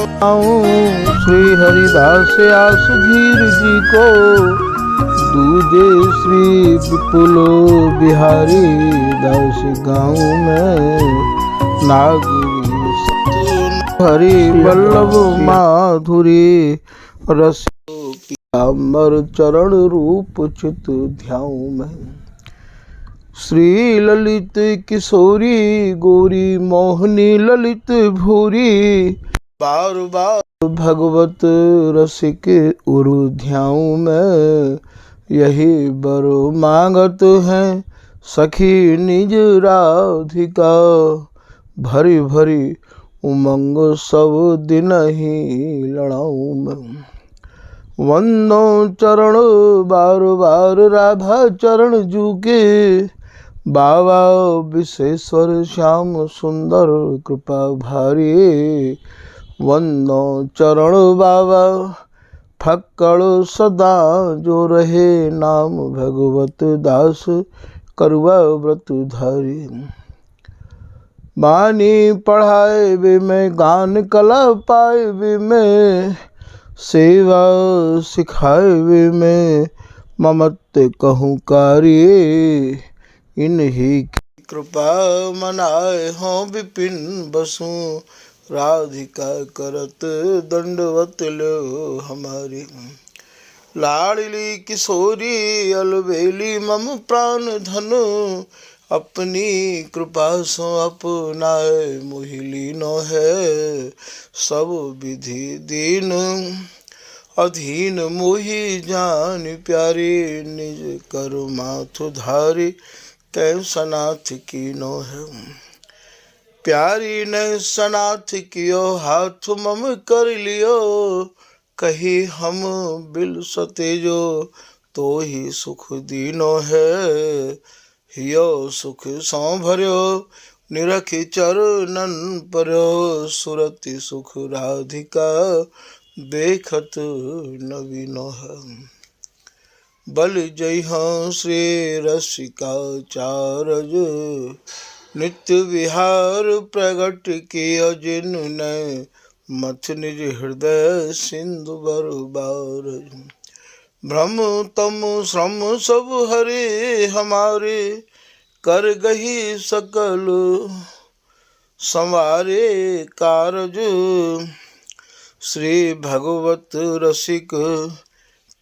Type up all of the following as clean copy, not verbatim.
श्री हरिदास आसुधीर जी को, दूजे श्री विपुल बिहारी दास गाँव में नागरी हरि वल्लभ माधुरी रस पिताम्बर चरण रूप चित ध्याऊ में। श्री ललित किशोरी गौरी मोहनी ललित भूरी, बार बार भगवत रसिक उरु ध्याऊ में। यही बर मांगत है सखी निज राधिका, भरी भरी उमंग सब दिन ही लड़ाऊ में। वंदो चरण बार बार राधा चरण जूके, बाबा विश्वेश्वर श्याम सुंदर कृपा भारी। वंदो चरण बाबा फक्कड़ सदा जो रहे, नाम भगवत दास करुआ व्रत धारी। बानी पढ़ाए वे में गान कला पाए वे में, सेवा सिखाए वे में ममत्व कहूँ कार्य। इन्हीं की कृपा मनाए हों विपिन बसु, राधिका करत दंडवत लो हमारी। लाडली किशोरी अलबेली मम प्राण धन, अपनी कृपा सो अपनाए मोहिली नो है। सब विधि दीन अधीन मोहि जान प्यारी, निज कर माथ धारी कैसनाथ की नो है। प्यारी ने सनाथ कियो हाथ मम कर लियो, कही हम बिल सतेजो तो ही सुख दीनो है। हियो सुख सौ भर्यो निरखि चरणन पर्यो, सुरति सुख राधिका देखत नवीनो है। बल जय श्री रसिका चारज, नित्य विहार प्रगट किया जिन्होंने, मथ निज हृदय सिंधु बरबार। भ्रम तम श्रम सब हरे हमारे, कर गही सकल संवारे कारज। श्री भगवत रसिक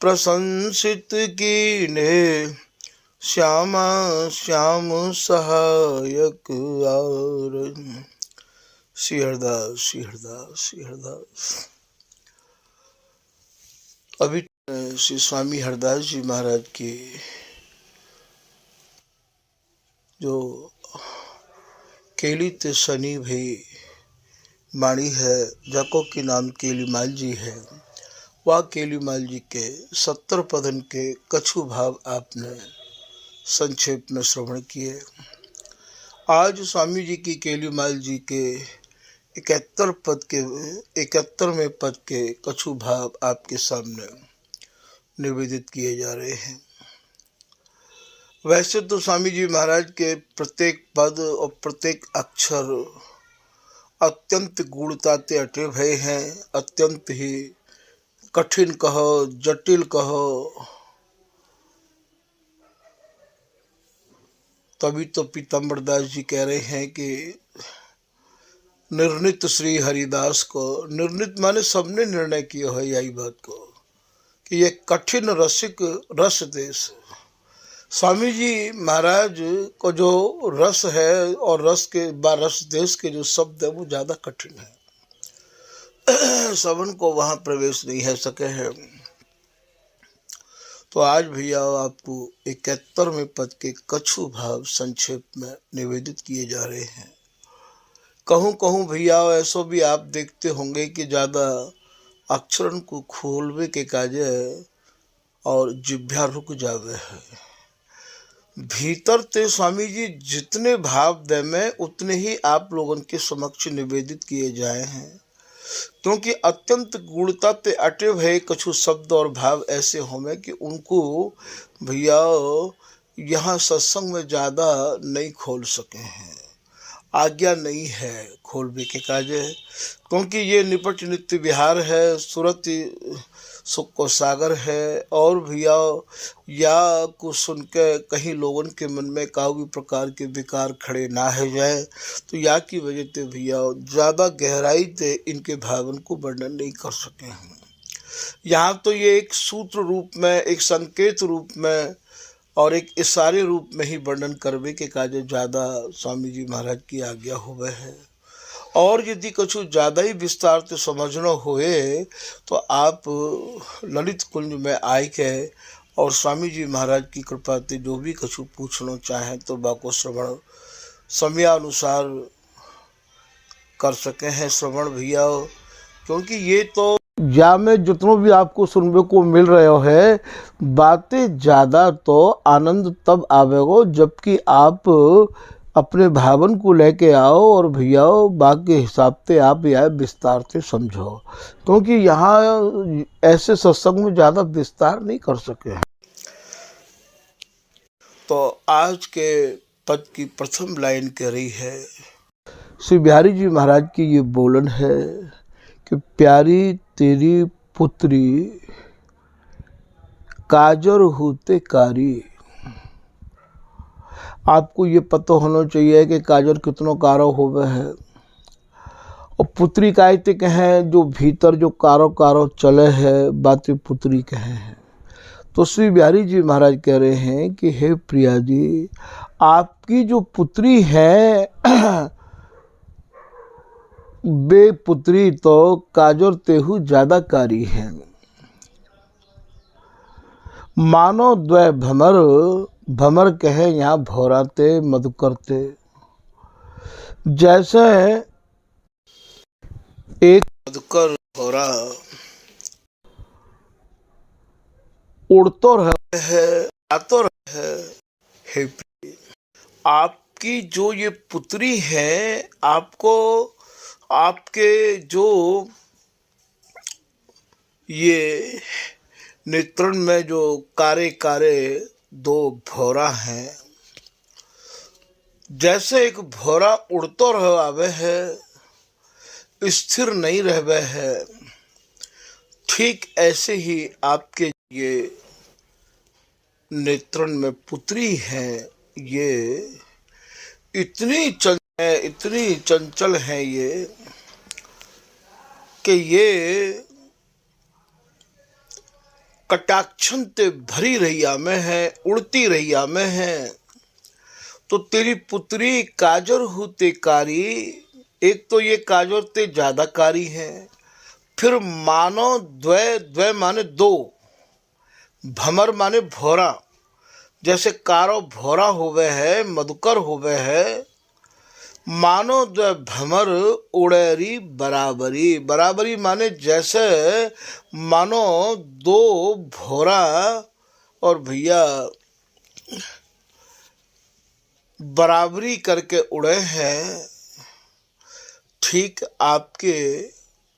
प्रशंसित कीने, श्यामा श्याम सहायक आर। श्री हरदास श्री हरदास श्री हरदास। अभी श्री स्वामी हरदास जी महाराज की जो केली ते शनि भी वाणी है, जाको की नाम केलीमाल जी है, वह केलीमाल जी के 70 पदन के कछु भाव आपने संक्षेप में श्रवण किए। आज स्वामी जी की केलीमाल जी के 71वें पद के कछु भाव आपके सामने निवेदित किए जा रहे हैं। वैसे तो स्वामी जी महाराज के प्रत्येक पद और प्रत्येक अक्षर अत्यंत गूढ़ता ते अटे भय हैं, अत्यंत ही कठिन कहो जटिल कहो। तभी तो पीताम्बर दास जी कह रहे हैं कि निर्णित श्री हरिदास को, निर्णित माने सबने निर्णय किया है यही बात को कि ये कठिन रसिक रस देश। स्वामी जी महाराज को जो रस है और रस देश के जो शब्द है वो ज़्यादा कठिन है, सबन को वहाँ प्रवेश नहीं है सके हैं। तो आज भैया आपको 71वें पद के कछु भाव संक्षेप में निवेदित किए जा रहे हैं। कहूँ भैया ऐसो भी आप देखते होंगे कि ज़्यादा अक्षरन को खोलवे के काजे और जिभ्या रुक जावे है। भीतर ते स्वामी जी जितने भाव दे में उतने ही आप लोगों के समक्ष निवेदित किए जाए हैं, क्योंकि अत्यंत गूढ़ता ते अटे भय कछु शब्द और भाव ऐसे होंगे कि उनको भैया यहाँ सत्संग में ज़्यादा नहीं खोल सके हैं। आज्ञा नहीं है खोलवे के काजे, क्योंकि ये निपट नित्य विहार है, सूरत सुख को सागर है। और भैया या को सुन के कहीं लोगन के मन में काऊ भी प्रकार के विकार खड़े ना हो जाए, तो या की वजह से भैया ज़्यादा गहराई से इनके भावन को वर्णन नहीं कर सके हम। यहाँ तो ये एक सूत्र रूप में, एक संकेत रूप में और एक इशारे रूप में ही वर्णन करवे के काजे ज़्यादा स्वामी जी महाराज की आज्ञा हुए है। और यदि कुछ ज़्यादा ही विस्तार से समझना होए तो आप ललित कुंज में आए के और स्वामी जी महाराज की कृपा से जो भी कुछ पूछना चाहें तो बाको श्रवण समयानुसार कर सके हैं श्रवण भैया। क्योंकि ये तो या में जितनों भी आपको सुनने को मिल रहे है, बातें ज़्यादा तो आनंद तब आवेगो जबकि आप अपने भावन को लेके आओ और भैया बाकी हिसाब से आप यह विस्तार से समझो, क्योंकि यहाँ ऐसे सत्संग में ज़्यादा विस्तार नहीं कर सके हैं। तो आज के पद की प्रथम लाइन कह रही है, श्री बिहारी जी महाराज की ये बोलन है कि प्यारी तेरी पुत्री काजर होते कारी। आपको ये पता होना चाहिए कि काजर कितनों कारो होवे है, और पुत्री कहते कहें जो भीतर जो कारो कारो चले है, बातें पुत्री कहे हैं। तो श्री बिहारी जी महाराज कह रहे हैं कि हे प्रिया जी, आपकी जो पुत्री है बे पुत्री तो काजर तेहु ज्यादा कारी है। मानो द्वय भमर, भमर कहे यहाँ भौराते मधुकरते, जैसे एक मधुकर भौरा उड़तो रहे है, आतो रहे है। हे आपकी जो ये पुत्री है, आपको आपके जो ये नेत्रण में जो कारे कारे दो भौरा हैं, जैसे एक भौरा उड़तो रह आवे है, स्थिर नहीं रहवे है, ठीक ऐसे ही आपके ये नेत्रण में पुत्री है, ये इतनी चंचल है ये कि ये कटाक्षन ते भरी रैया में है, उड़ती रैया में है। तो तेरी पुत्री काजर होते कारी, एक तो ये काजर ते ज्यादा कारी है, फिर मानो द्वय, द्वय माने दो, भमर माने भौरा, जैसे कारो भौरा होवे है, मधुकर होवे है, मानो द्वय भमर उड़ेरी बराबरी, बराबरी माने जैसे मानो दो भौरा और भैया बराबरी करके उड़े हैं। ठीक आपके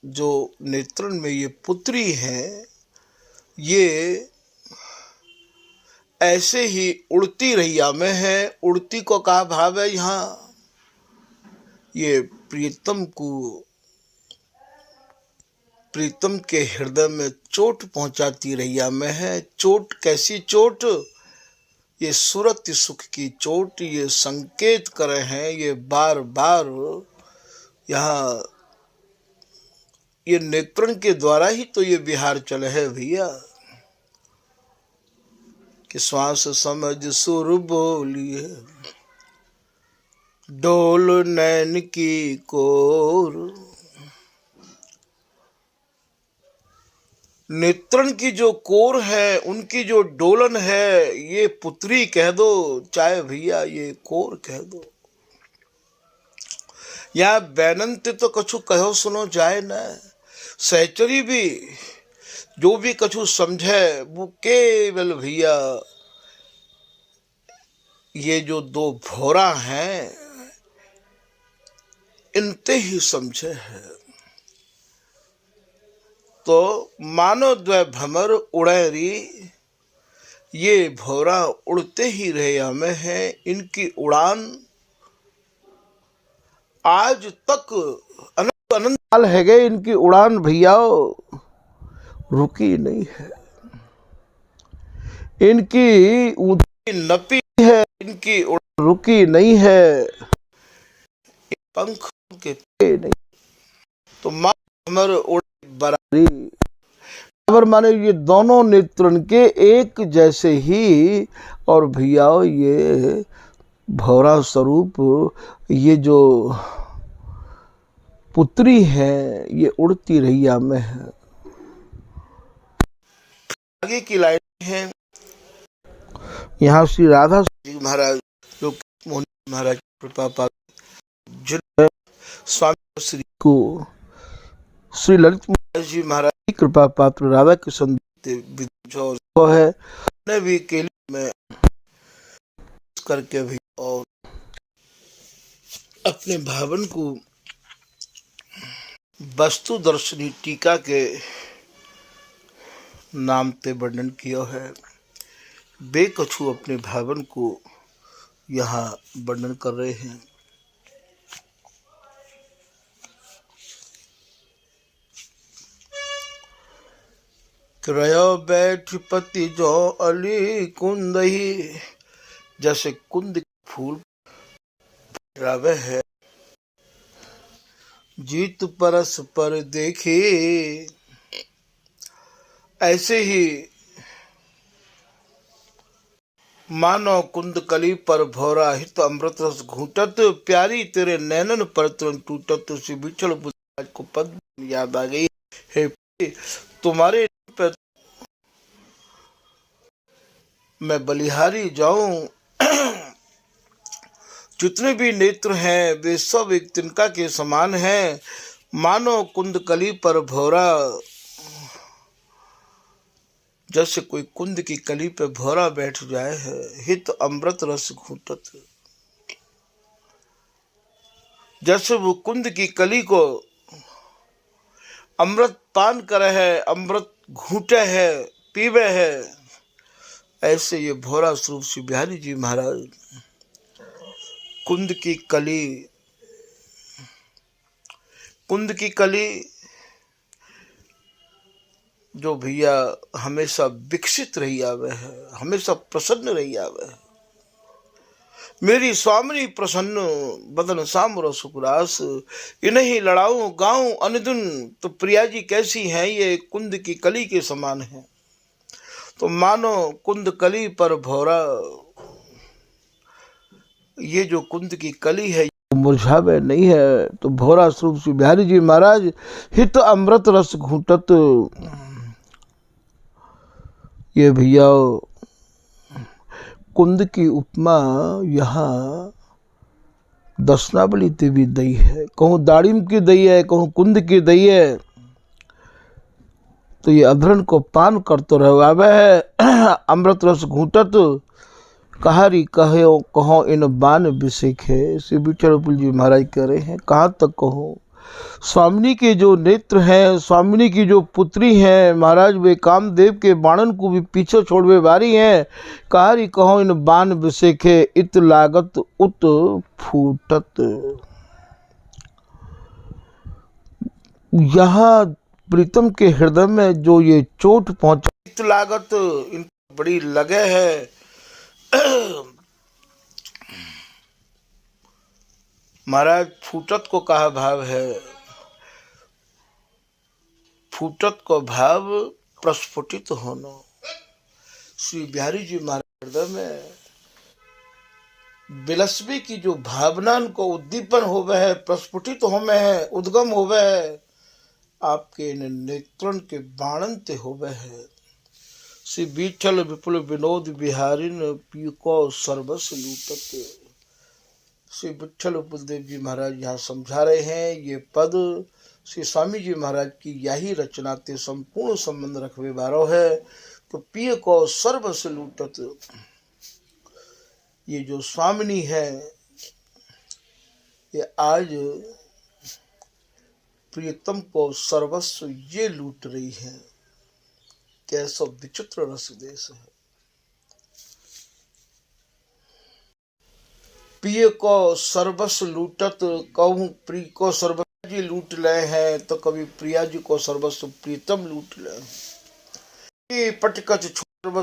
जो नेत्रण में ये पुत्री है, ये ऐसे ही उड़ती रैया में है। उड़ती को कहा भाव है यहाँ, ये प्रीतम को, प्रीतम के हृदय में चोट पहुंचाती रैया में है। चोट कैसी चोट? ये सूरत सुख की चोट, ये संकेत करे हैं, ये बार बार यहाँ ये नेत्रण के द्वारा ही तो ये विहार चले है भैया, कि श्वास समझ सुर बोलिए डोल नैन की कोर। नेत्रण की जो कोर है, उनकी जो डोलन है, ये पुत्री कह दो चाहे भैया ये कोर कह दो। यहाँ बैनंत तो कछु कहो सुनो जाए न, सहचरी भी जो भी कछु समझे वो केवल भैया ये जो दो भौरा हैं इनते ही समझे है। तो मानो द्वय भमर उड़ेरी, ये भौरा उड़ते ही रैया में है, इनकी उड़ान आज तक अनंत अनंत साल है गए इनकी उड़ान भैया रुकी नहीं है, इनकी ऊंचाई नपी है, इनकी उड़ान रुकी नहीं है, पंख के पे नहीं। तो माँ हमर उड़े बरारी बराबर माने ये दोनों नेत्रन के एक जैसे ही। और भैया ये भौरा स्वरूप ये जो पुत्री है ये उड़ती रैया में है। आगे की लाइन है यहाँ श्री राधा जी महाराज जो मोहन महाराज कृपा पात्र जिन स्वामी श्री को श्री ललित जी महाराज की कृपा पात्र राधा कृष्ण जो है ने भी के में करके भी और अपने भावन को वस्तु दर्शनी टीका के नाम से वर्णन किया है। बेकछु अपने भावन को यहाँ वर्णन कर रहे हैं। क्रयो बैठ पति जो अली कुंद ही, जैसे कुंद फूल रावे है जीत परस पर देखे, ऐसे ही मानो कुंद कली पर भौरा हित अमृत रस घूटत, प्यारी तेरे नैनन पर तुरंत टूटत। उसी बिछड़ बुझ को पद याद आ गई है, तुम्हारे पे मैं बलिहारी जाऊं। जितने भी नेत्र हैं वे सब एक तिनका के समान हैं, मानो कुंद कली पर भौरा, जैसे कोई कुंद की कली पे भौरा बैठ जाए है। हित अमृत रस घूटत, जैसे वो कुंद की कली को अमृत पान करे है, अमृत घूटे है, पीवे है, ऐसे ये भौरा स्वरूप श्री बिहारी जी महाराज कुंद की कली, कुंद की कली जो भैया हमेशा विकसित रही आवे है, हमेशा प्रसन्न रही आवे है। मेरी स्वामिनी प्रसन्न बदन सामरो सुकुरास, इन्हीं लड़ाऊं गाऊं अनदुन। तो प्रिया जी कैसी हैं, ये कुंद की कली के समान है। तो मानो कुंद कली पर भौरा, ये जो कुंद की कली है मुरझावे नहीं है। तो भौरा स्वरूप श्री बिहारी जी महाराज हित अमृत रस घूटत, ये भैया कुंद की उपमा यहाँ दर्शनावली ते भी दई है। कहूँ दाड़िम की दई है, कहूँ कुंद की दई है। तो ये अधरण को पान करते रहे है। अमृत रस घूटत कहारी कहे कहो इन बान बिसेखे। श्री विठल जी महाराज कह रहे हैं कहाँ तक कहो, स्वामिनी के जो नेत्र हैं, स्वामिनी की जो पुत्री हैं महाराज, वे कामदेव के बाणन को भी पीछे छोड़वे वारी हैं। कहारी कहो इन बान बिसेखे, इत लागत उत फूटत। यहाँ प्रीतम के हृदय में जो ये चोट पहुंचा, इत लागत इन बड़ी लगे है। महाराज फूटत को कहा भाव है, फूटत को भाव प्रस्फुटित होना। श्री बिहारी जी महाराज हृदय में बिलसबी की जो भावना को उद्दीपन होवे है, प्रस्फुटित होवे है, उद्गम होवे है, आपके नेत्रन के बाणंत होवे है। श्री विठल विपुल विनोद बिहारिन पीको सर्वस्व लूटत। श्री विठल उपदेव जी महाराज यहाँ समझा रहे हैं ये पद श्री स्वामी जी महाराज की यही रचना ते संपूर्ण संबंध रखवे बारो है। तो पिय को सर्वस्व लूटत, ये जो स्वामिनी है ये आज प्रियतम को सर्वस्व ये लूट रही है। कैसा विचित्र रस देश है। पिय को सर्वस्व लूटत, कहूँ प्रिय को सर्वस्व जी लूट ले हैं, तो कभी प्रिया जी को सर्वस्व प्रीतम लूट ले। पटकच छोर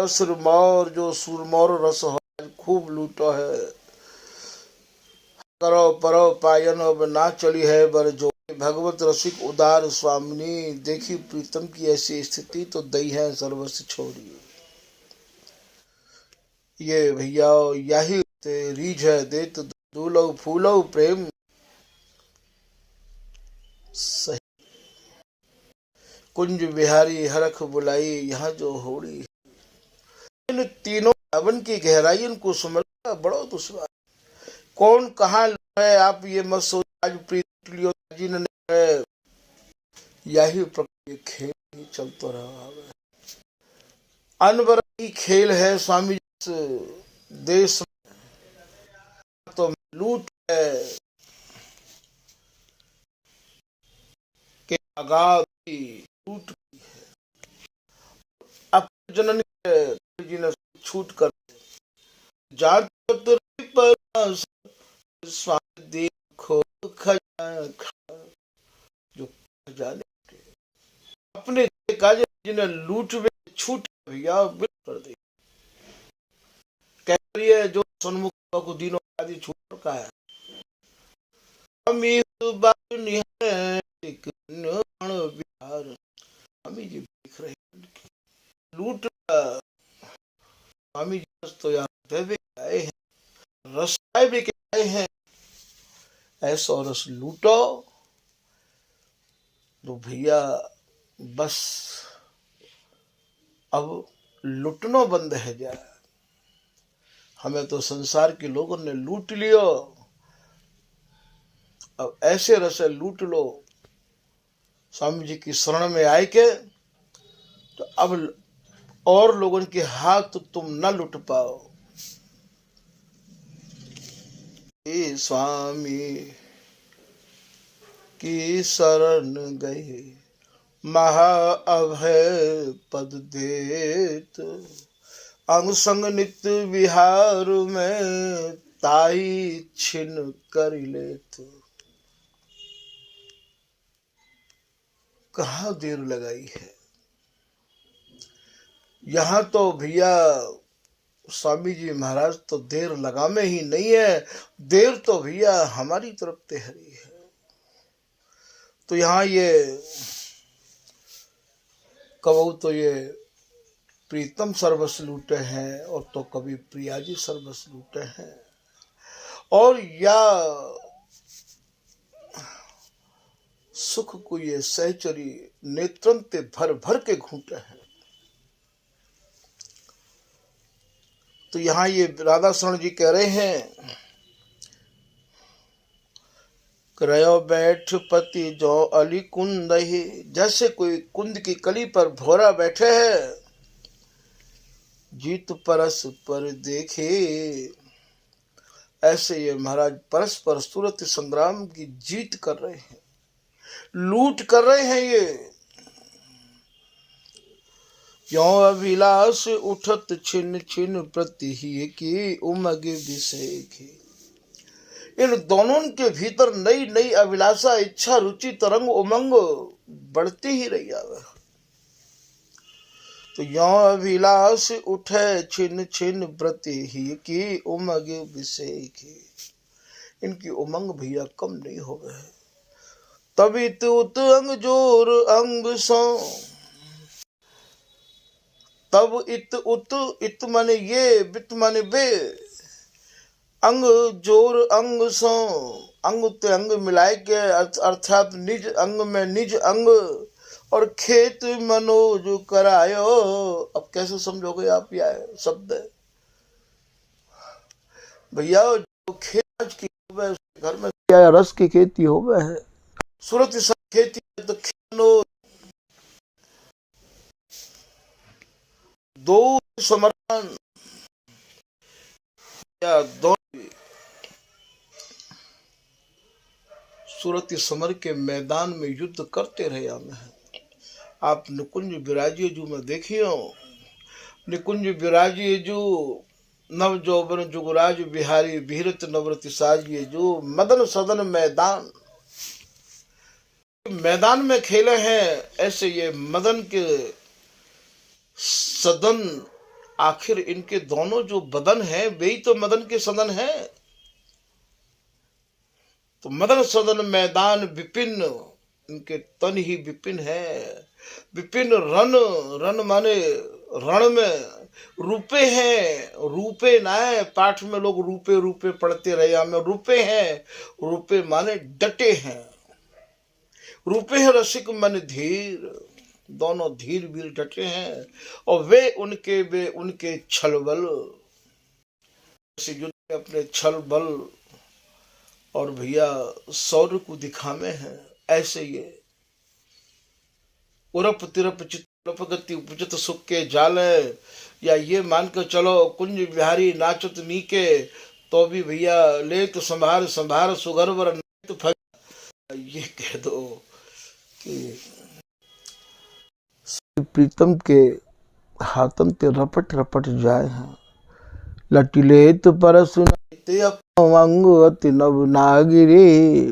सुरमौर, जो सुरमौर रस हो खूब लूटो है। करो परो पायन अब ना चली है बर जो, भगवत रसिक उदार स्वामिनी, देखी प्रीतम की ऐसी स्थिति तो दई है सर्वस्व छोड़ी। ये भैया यही रीझ है देत दूलो फूलो प्रेम सही, कुंज बिहारी हरख बुलाई यहाँ जो होड़ी। इन तीनों अवन की गहराई इनको समझना बड़ो दुश्वार। कौन कहाँ है आप ये मत सोच, आज प्रीत लियो जी ने यही प्रकार खेल ही चलता रहा है। अनवर की खेल है स्वामी देश तो लूट है के आगाज लूट अपने जनन जी ने छूट कर जात पर स्वामी देखो खजाना जो खजाने के अपने काज जिन्हें लूट में छूट भैया कर दे। कह रही है जो सन्मुख को दिनों आदि छूट का है। हम स्वामी जी देख रहे हैं लूट। स्वामी जी तो यार भी आए हैं, रसाए भी आए हैं, ऐसा रस लूटो तो भैया बस अब लुटनो बंद है जाए। हमें तो संसार के लोगों ने लूट लियो, अब ऐसे रसे लूट लो स्वामी जी की शरण में आए के, तो अब और लोगों के हाथ तुम न लुट पाओ। ये स्वामी की शरण गए महा अभय पद देत, अंग संग नित्य विहार में ताई छिन कर लेत। कहाँ देर लगाई है, यहाँ तो भैया स्वामी जी महाराज तो देर लगामे ही नहीं है, देर तो भैया हमारी तरफ तेहरी है। तो यहाँ ये कबू तो ये प्रीतम सर्वस्व लूटे हैं, और तो कभी प्रिया जी सर्वस्व लूटे हैं, और या सुख को ये सहचरी नेत्रंते भर भर के घूंटे हैं। तो यहाँ ये राधा शरण जी कह रहे हैं, क्रयो बैठ पति जो अली कुंद ही, जैसे कोई कुंद की कली पर भोरा बैठे है, जीत परस पर देखे, ऐसे ये महाराज परस्पर सूरत संग्राम की जीत कर रहे हैं, लूट कर रहे हैं। ये क्यों अभिलाष उठत छिन छिन प्रति ही की उमग विषेखी। इन दोनों के भीतर नई नई अभिलाषा इच्छा रुचि तरंग उमंग बढ़ती ही रही आवे। तो यो अभिलाष उठे छिन छिन प्रति ही की उमग विषेखी, इनकी उमंग भैया कम नहीं हो गए। तभी तुत अंग जोर अंग सो, तब इत उत, इत माने ये, बित माने बे, अंग जोर अंग सो, अंग ते अंग मिलाए के अर्थात निज अंग में निज अंग, और खेत मनोज करायो। अब कैसे समझोगे आप यह शब्द भैया, जो खेत की घर में क्या रस की खेती हो गए है, सूरत खेती है तो खेनो दो समर्पण या दो सूरत समर के मैदान में युद्ध करते रहे हमें। आप निकुंज विराजिए जो मैं देखियो, निकुंज विराजिए जो नव जौबन जुगराज बिहारी विहरत नवरति साज। ये जो मदन सदन मैदान में खेले हैं, ऐसे ये मदन के सदन, आखिर इनके दोनों जो बदन हैं वे ही तो मदन के सदन हैं। तो मदन सदन मैदान विपिन, इनके तन ही विपिन है। विपिन रन, रन माने रण में रूपे हैं, रूपे ना है, पाठ में लोग रूपे रूपे पढ़ते रहे, हमें रूपे हैं, रूपे माने डटे हैं। रूपे हैं रसिक मन धीर, दोनों धीर वीर डटे हैं। और वे उनके छल बल, युद्ध में अपने छल बल और भैया शौर्य को दिखावे हैं। ऐसे ये उरप तिरप चित गति उपजत सुख के जाल, या ये मान कर चलो कुंज बिहारी नाचत नीके, तो भी भैया ले तो संभार संभार सुगरवर तो फग। ये कह दो कि प्रीतम के हाथन ते रपट रपट जाए हैं। लटिले तो पर सुनाते अंग अति नव नागिरी,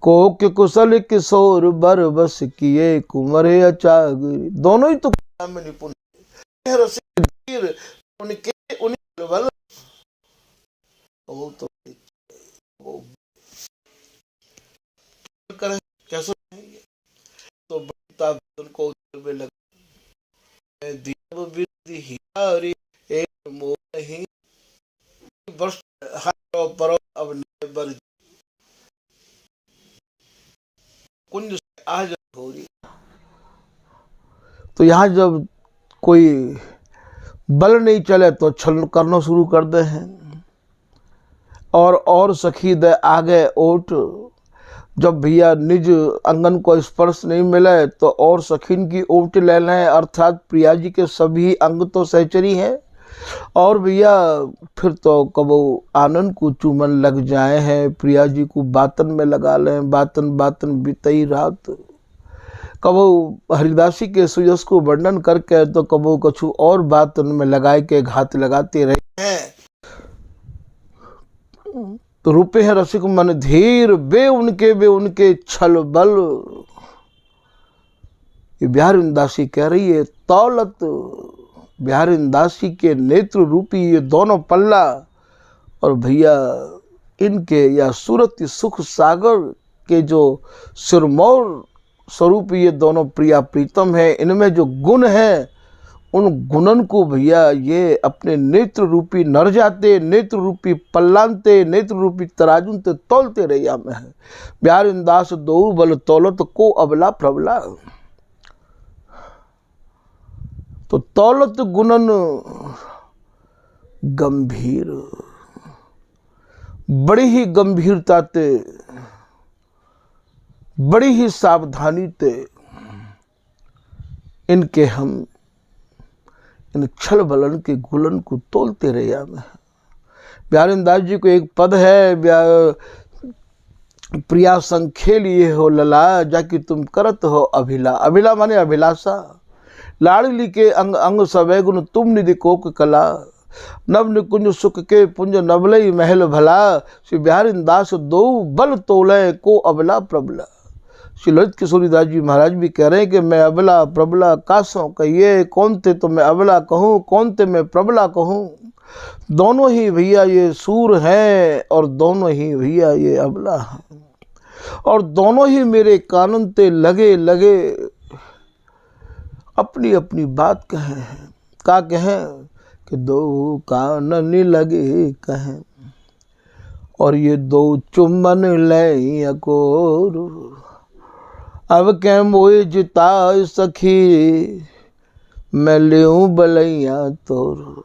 कोक कुशल किशोर बर बस किए कुमरे अचागिरी। दोनों ही तो में निपुण उनके बल, वो तो करे कैसे तो बता उनको में लगा दीव विधि हियारी एक मोह नहीं वर्ष हर पर अब बर कुंज से आज हो रही। तो यहाँ जब कोई बल नहीं चले तो छल करना शुरू कर दे हैं। और सखी दे आगे ओट, जब भैया निज अंगन को स्पर्श नहीं मिले तो और सखीन की ओट ले लें, अर्थात प्रिया जी के सभी अंग तो सहचरी हैं। और भैया फिर तो कबो आनंद को चूमन लग जाए हैं, प्रिया जी को बातन में लगा लें, बातन बातन बीतई रात। कबो हरिदासी के सुयस को वर्णन करके तो कबो कछु और बातन में लगाए के घात लगाते रहे हैं। तो रूपे हैं रसिक मन धीर, वे उनके छल बल। ये बिहारिंदासी कह रही है, तौलत बिहारिंदासी के नेत्र रूपी ये दोनों पल्ला, और भैया इनके या सूरत सुख सागर के जो सिरमौर स्वरूप ये दोनों प्रिया प्रीतम है। इनमें जो गुण है उन गुणन को भैया ये अपने नेत्र रूपी नर जाते, नेत्र रूपी पल्लानते, नेत्र रूपी तराजुन ते तोलते रैया में है। बिहारिंदास दो बल तौलत को अबला प्रबला। तो तौलत गुणन गंभीर, बड़ी ही गंभीरता ते, बड़ी ही सावधानी ते इनके हम इन छल बलन के गुलन को तोलते रहे में। बिहारिंदास जी को एक पद है, प्रिया संख्ये लिए हो लला, जाकि तुम करत हो अभिला। अभिला माने अभिलाषा, लाड़ली के अंग अंग सवै गुण तुम निधि कोक कला, नव निकुंज सुख के पुंज नवलई महल भला, श्री बिहारिंदास दो बल तोले को अबला प्रबला। श्री ललित किशोरीदास जी महाराज भी कह रहे हैं कि मैं अबला प्रबला कासों कहिए, कौन थे तो मैं अबला कहूँ, कौन थे मैं प्रबला कहूँ। दोनों ही भैया ये सूर हैं और दोनों ही भैया ये अबला हैं, और दोनों ही मेरे कानन ते लगे लगे अपनी अपनी बात कहे हैं। का कहें कि दो कानन लगे कहें, और ये दो चुम्बन ले अकोर, अब क्या मोए जिता सखी मैं लेऊं बलैया तोर।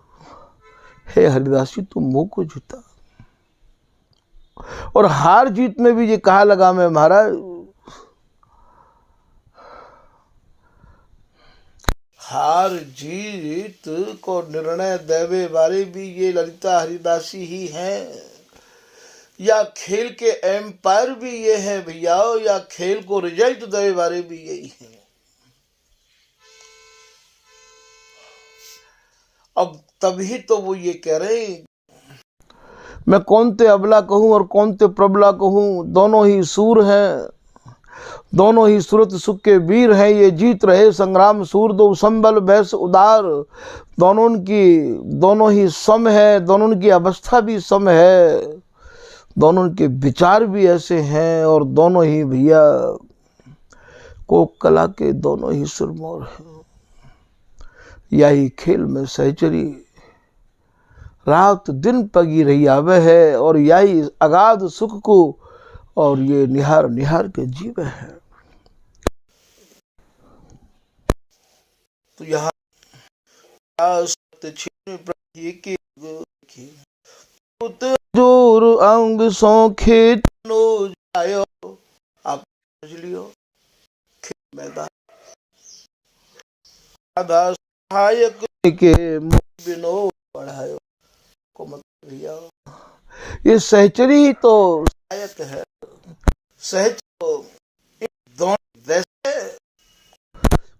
हे हरिदासी तुम मुँह को जिता। और हार जीत में भी ये कहा लगा मैं महाराज, हार जीत को निर्णय देवे वाले भी ये ललिता हरिदासी ही हैं, या खेल के एम्पायर भी ये हैं भैया, या खेल को रिजल्ट देवे वाले भी यही हैं। अब तभी तो वो ये कह रहे हैं, मैं कौन ते अबला कहूँ और कौन ते प्रबला कहूँ, दोनों ही सूर हैं, दोनों ही सूरत सुख के वीर हैं, ये जीत रहे संग्राम सूर, दो संबल भैंस उदार, दोनों ही सम है, दोनों की अवस्था भी सम है, दोनों के विचार भी ऐसे हैं, और दोनों ही भैया कोक कला के दोनों ही सुरमौर हैं। यही खेल में सहचरी रात दिन पगी रही आवे है, और यही अगाध सुख को और ये निहार निहार के जीवे है। तो यहाँ जोर अंग सो खेत नो जायो, आप समझ लियो, खेत मैदान आधा सहायक के बिनो बढ़ायो को मत भैया, ये सहचरी ही तो सहायक है, सहच तो दोनों वैसे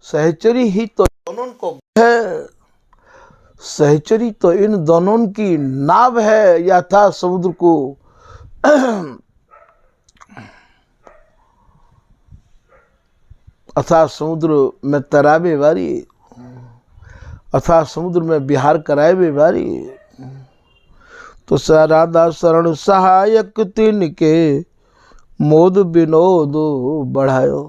सहचरी ही तो दोनों को है, सहचरी तो इन दोनों की नाव है, या था समुद्र को अथा समुद्र में तराबे वारी, अथा समुद्र में विहार कराए वारी, तो राधा शरण सहायक तिनके मोद विनोद बढ़ायो।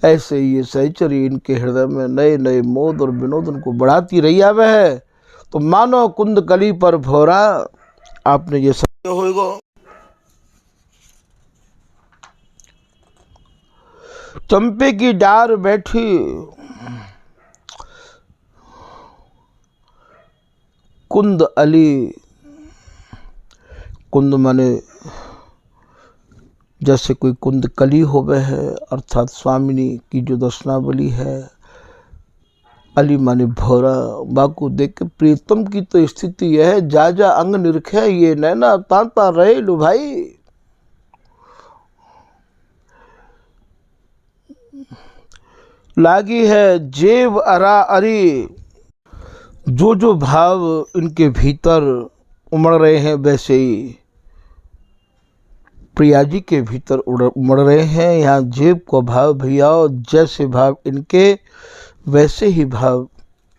ऐसे ये सहचरी इनके हृदय में नए नए मोद और विनोद उनको बढ़ाती रही आवे है। तो मानो कुंद कली पर भोरा, आपने ये समझ होगा। चंपे की डार बैठी कुंद अली, कुंद माने जैसे कोई कुंद कली होवे है, अर्थात स्वामिनी की जो दर्शनावली है, अली माने भोरा, बाकू देख के प्रीतम की तो स्थिति यह है, जा जा अंग निरखे ये नैना तांता रहे लो भाई। लागी है जेव अरा अरी, जो भाव इनके भीतर उमड़ रहे हैं वैसे ही प्रिया जी के भीतर उमड़ रहे हैं। यहाँ जेब को भाव भैया, जैसे भाव इनके वैसे ही भाव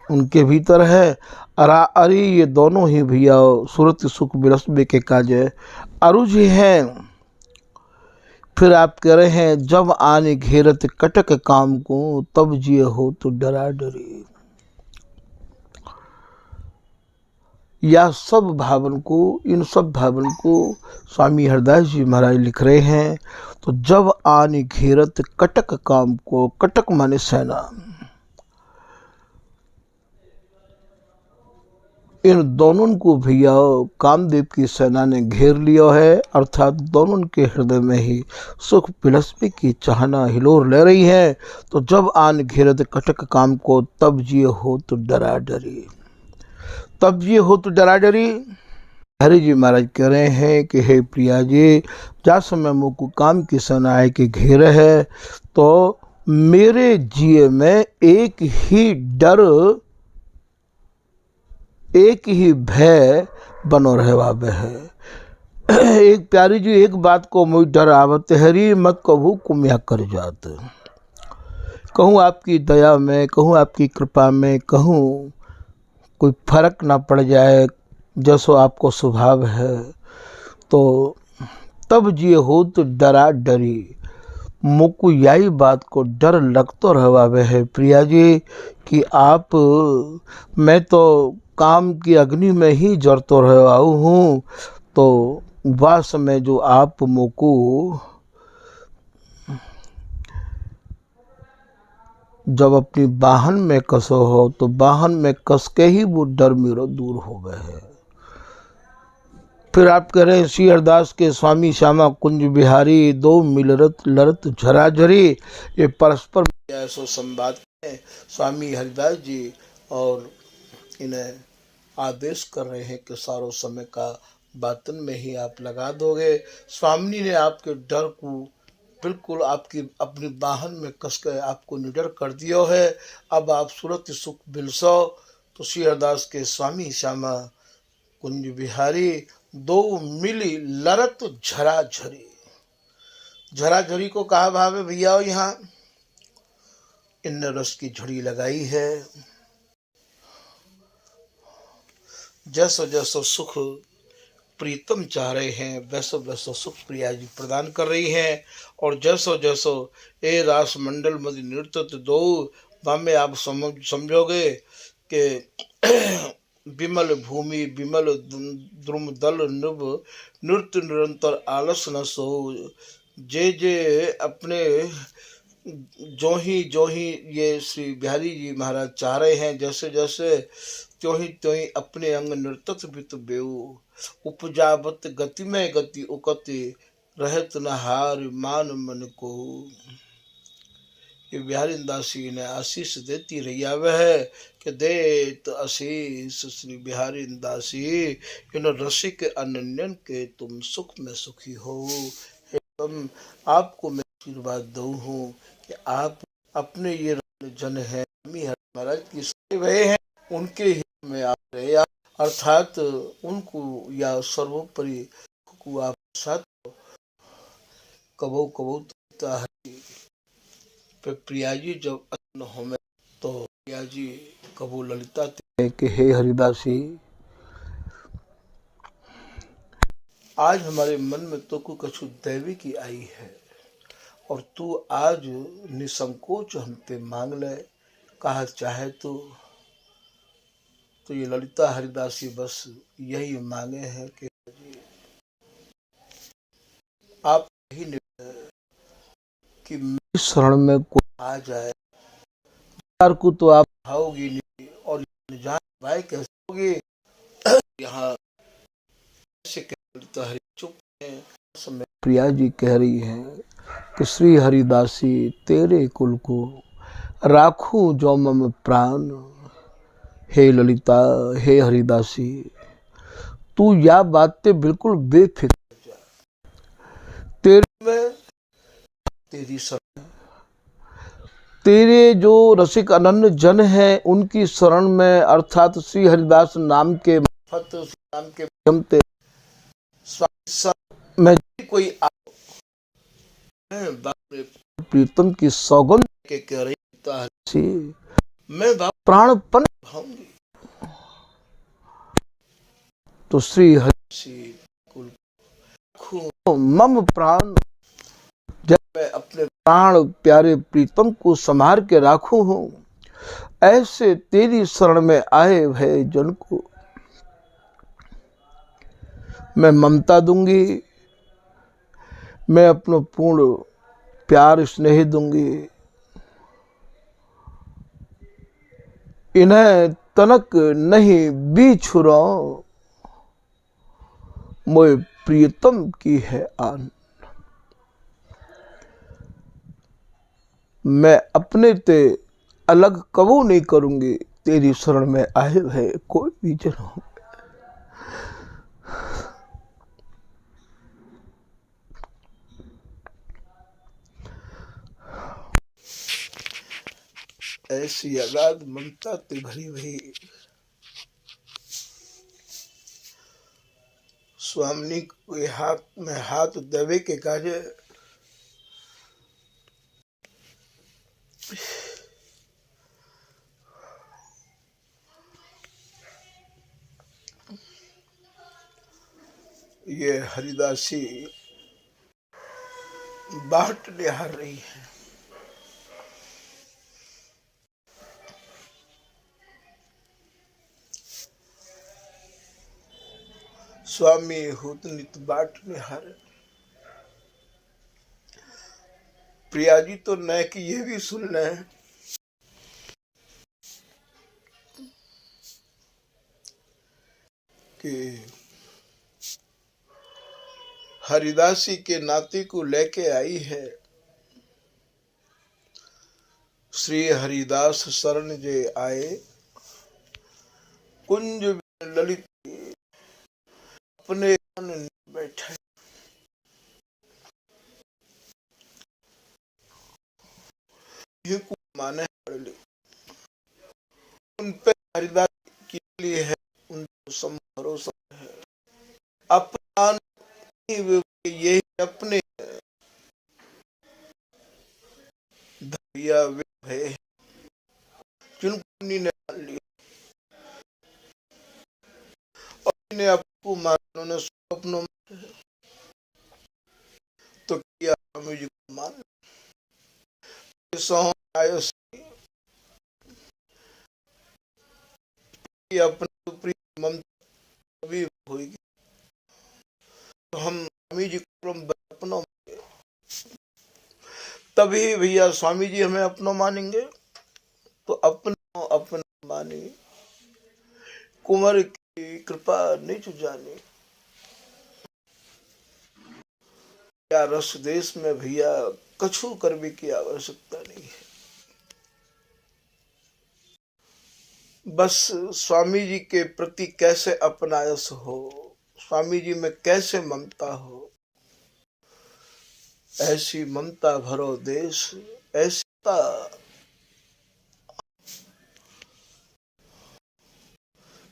उनके भीतर है। अरा अरी ये दोनों ही भैया सूरत सुख बिलसबे के काजे अरुज हैं। फिर आप कह रहे हैं जब आने घेरत कटक काम को, तब जिए हो तो डरा डरी। या सब भावन को, इन सब भावन को स्वामी हरदास जी महाराज लिख रहे हैं। तो जब आने घेरत कटक काम को, कटक माने सेना, इन दोनों को भैया कामदेव की सेना ने घेर लिया है, अर्थात दोनों के हृदय में ही सुख पिलसबे की चाहना हिलोर ले रही है। तो जब आन घेरत कटक काम को, तब जिए हो तो डरा डरी, तब ये हो तो डरा डरी। हरि जी महाराज कह रहे हैं कि हे प्रिया जी, जा समय मुझको काम की सेना आए के घेर है, तो मेरे जिए में एक ही डर, एक ही भय बनो रहवाबे है। एक प्यारी जी एक बात को मुझ डर आवत, हरी मत कहूँ कुम्या कर जात, कहूँ आपकी दया में, कहूँ आपकी कृपा में, कहूँ कोई फर्क ना पड़ जाए जैसो आपको स्वभाव है। तो तब जिए हो तो डरा डरी, मुझको यही बात को डर लगतो रहवावे है प्रिया जी कि आप, मैं तो काम की अग्नि में ही जरतो रहा हूँ। तो वह समय जो आप मुझको जब अपनी बाहन में कसो हो, तो बाहन में कस के ही वो डर मेरो दूर हो गए है। फिर आप कह रहे हैं श्री हरदास के स्वामी श्यामा कुंज बिहारी, दो मिलरत लड़त झराझरी। ये परस्पर ऐसो संवाद है। स्वामी हरदास जी और इन्हें आदेश कर रहे हैं कि सारो समय का बातन में ही आप लगा दोगे। स्वामी ने आपके डर को बिल्कुल आपकी अपनी बाहन में कस कर आपको निडर कर दिया है। अब आप सूरत सुख बिलसो, तो श्री हरिदास के स्वामी श्यामा कुंज बिहारी दो मिली लरत झराझरी। झराझरी को कहा भाव है भैया, यहाँ इन रस की झड़ी लगाई है। जैसो जैसो सुख प्रीतम चाह रहे हैं वैसो वैसो सुख प्रिया जी प्रदान कर रही हैं। और जैसो जैसो ए रास मंडल मद नृत्य दो में आप समझोगे कि विमल भूमि विमल द्रुम दल नृभ नृत्य निरंतर आलस न सो। जे अपने जो ही ये श्री बिहारी जी महाराज चाह रहे हैं, जैसे जैसे त्यों ही अपने अंग नृतत बित बेऊ। उपजावत गति में गति उकति रहत न हार मान मन को। ये बिहारी दासी ने आशीष देती रही वह कि देत आशीष श्री बिहारी दासी इन रसिक अनन्यन के तुम सुख में सुखी हो। तुम आपको मैं आशीर्वाद दऊ हूँ कि आप अपने ये जन है महाराज की भय हैं उनके ही में आप रहे, अर्थात उनको या सर्वोपरि को आप साथ कबो कबो प्रिया जी जब अन्न हो में तो प्रिया जी कबो ललिता के हे हरिदासी आज हमारे मन में तो कुछ दैवी की आई है और तू आज निसंकोच हम पे मांग ले, कहा चाहे तो ये ललिता हरिदासी बस यही मांगे हैं कि आप ही कि मेरी शरण में कोई आ जाए को तो आप भाओगी नहीं और जान भाई कैसे होगी। यहाँ चुप है। प्रिया जी कह रही हैं कि श्री हरिदासी तेरे कुल को राखूं जो मम प्राण। हे ललिता हे हरिदासी तू यह बातें बिल्कुल बेफिक्र तेरे में तेरी शरण, तेरे जो रसिक अनन्य जन हैं उनकी शरण में अर्थात श्री हरिदास नाम के नाम के में कोई प्रीतम की सौगंध के कह रही मैं प्राणपन भाऊंगी। तो श्री हरि मम प्राण जब मैं अपने प्राण प्यारे प्रीतम को संभार के राखू हूं, ऐसे तेरी शरण में आए भय जन को मैं ममता दूंगी, मैं अपना पूर्ण प्यार स्नेह दूंगी। इन्हें तनक नहीं बिछुरा मोए प्रियतम की है आन। मैं अपने ते अलग कबू नहीं करूंगी, तेरी शरण में आए है कोई भी जन हो। ऐसी अगाध ममता ते भरी हुई स्वामी के हाथ में हाथ देवे के कार्य ये हरिदासी बाट निहार रही है। स्वामी हुत नित बाट निहार। प्रिया जी तो न कि ये भी सुन ले कि हरिदासी के नाती को लेके आई है। श्री हरिदास शरण जे आए कुंज ललित अपने बैठे माने उन पे हरिदास लिए है, उनको सब भरोसा है। अपना नहीं, यही अपने धैर्य वे भय जिनको उन्हीं ने मान लिया और इन्हें आपको मानो ने स्वप्नों में तो किया स्वामी जी को मान आयो अपने सुप्रीम ममता भी होगी। तो हम स्वामी जी को अपनों तभी भैया स्वामी जी हमें अपनों मानेंगे। तो अपनों अपना माने कुंवर की कृपा नहीं जाने। क्या रस देश में भैया कछु करने की आवश्यकता नहीं है। बस स्वामी जी के प्रति कैसे अपनायस हो, स्वामी जी में कैसे ममता हो, ऐसी ममता भरो देश, ऐसा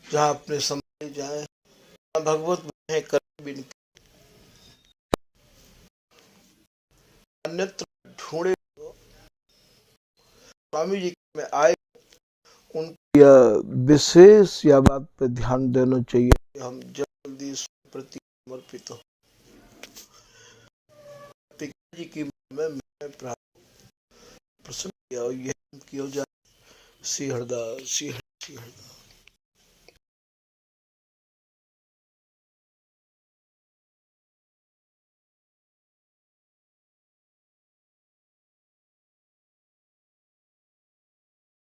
जहाँ अपने समाये जाए, भगवत बने कर बिन अन्यत्र ढूंढे। स्वामी जी में आए उनकी विशेष या बात पे ध्यान देना चाहिए कि हम जल्दी प्रति समर्पित हो। जी की मैं प्रसन्न किया, यह किया जाए। श्री हरदास, श्री हरदास।